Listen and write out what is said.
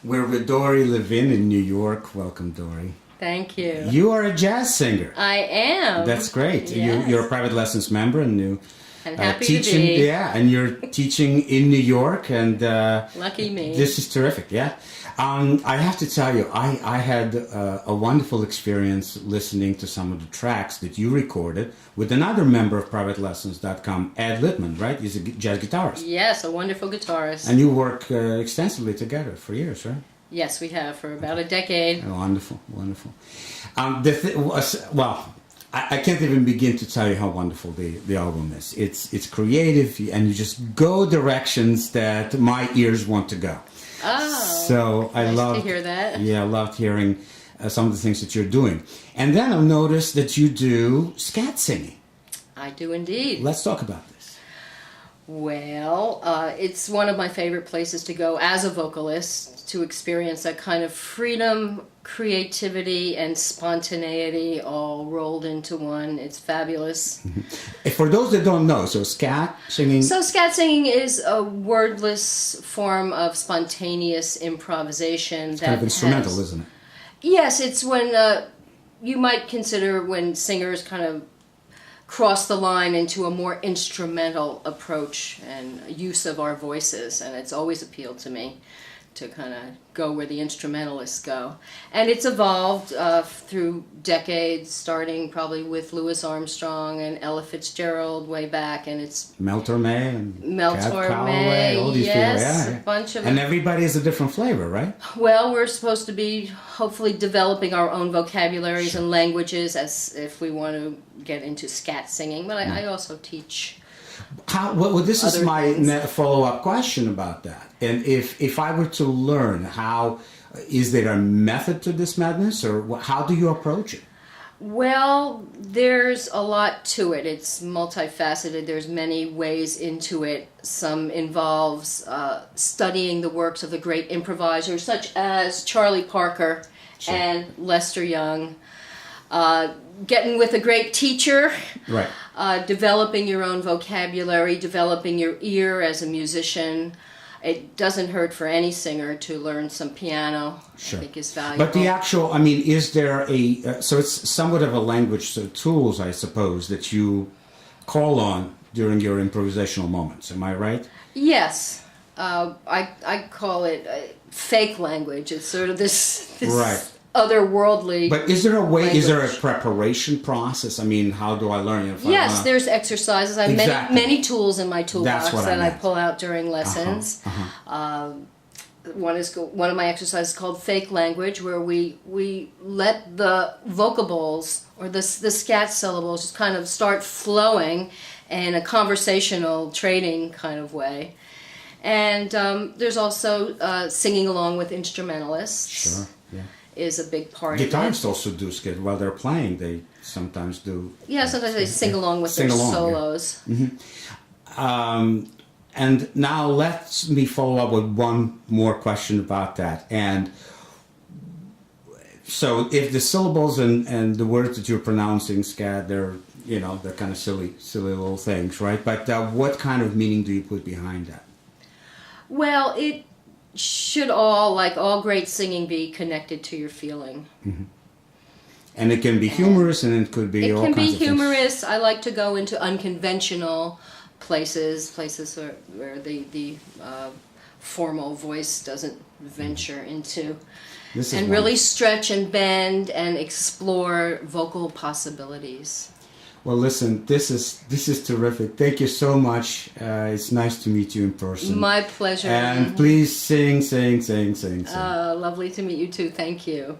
We're with Dori Levine in New York. Welcome, Dori. Thank you. You are a jazz singer. I am. That's great. Yes. You're a private lessons member, and you I'm happy teaching. to be. Yeah, and you're teaching in New York, and Lucky me. this is terrific. Yeah, I have to tell you, I had a wonderful experience listening to some of the tracks that you recorded with another member of PrivateLessons.com, Ed Littman. Right? He's a jazz guitarist. Yes, a wonderful guitarist. And you work extensively together for years, right? Yes, we have for about a decade. Oh, wonderful, wonderful. I can't even begin to tell you how wonderful the album is. It's creative, and you just go directions that my ears want to go. Oh, so I nice love to hear that. Yeah, I loved hearing some of the things that you're doing. And then I've noticed that you do scat singing. I do indeed. Let's talk about this. Well, it's one of my favorite places to go as a vocalist, to experience that kind of freedom, creativity, and spontaneity all rolled into one. It's fabulous. For those that don't know, so scat singing... So scat singing is a wordless form of spontaneous improvisation. It's kind of instrumental, isn't it? Yes, it's when you might consider when singers kind of cross the line into a more instrumental approach and use of our voices, and it's always appealed to me to kind of go where the instrumentalists go. And it's evolved through decades, starting probably with Louis Armstrong and Ella Fitzgerald way back, and it's... Mel Torme and Mel Cab Torme, Calloway, all these yes, people, yeah. A bunch of... And everybody has a different flavor, right? Well, we're supposed to be hopefully developing our own vocabularies and languages as if we want to get into scat singing, but I also teach... This is my things. follow-up question about that. And if I were to learn, is there a method to this madness, or how do you approach it? Well, there's a lot to it. It's multifaceted. There's many ways into it. Some involves studying the works of the great improvisers, such as Charlie Parker and Lester Young. Getting with a great teacher, right? Developing your own vocabulary, developing your ear as a musician. It doesn't hurt for any singer to learn some piano. Sure. I think is valuable. But the actual, is there so it's somewhat of a language, so tools, I suppose, that you call on during your improvisational moments. Am I right? Yes. I call it fake language. It's sort of this right. otherworldly. But is there a way? language. Is there a preparation process? How do I learn? Yes, there's exercises. I have many tools in my toolbox that I pull out during lessons. One of my exercises is called fake language, where we let the vocables or the scat syllables just kind of start flowing in a conversational trading kind of way. And there's also singing along with instrumentalists. Sure. Yeah. Is a big part of it. Guitarists also do skit while they're playing. They sometimes do. Yeah, sometimes they sing along with their solos. Yeah. Mm-hmm. And now let me follow up with one more question about that. And so, if the syllables and the words that you're pronouncing, scat, they're kind of silly little things, right? But what kind of meaning do you put behind that? Well, it should all, like all great singing, be connected to your feeling. Mm-hmm. And it can be humorous, and it could be all kinds of things. It can be humorous. I like to go into unconventional places where the formal voice doesn't venture into. And really stretch and bend and explore vocal possibilities. Well, listen, this is terrific. Thank you so much. It's nice to meet you in person. My pleasure. And please sing. Lovely to meet you too. Thank you.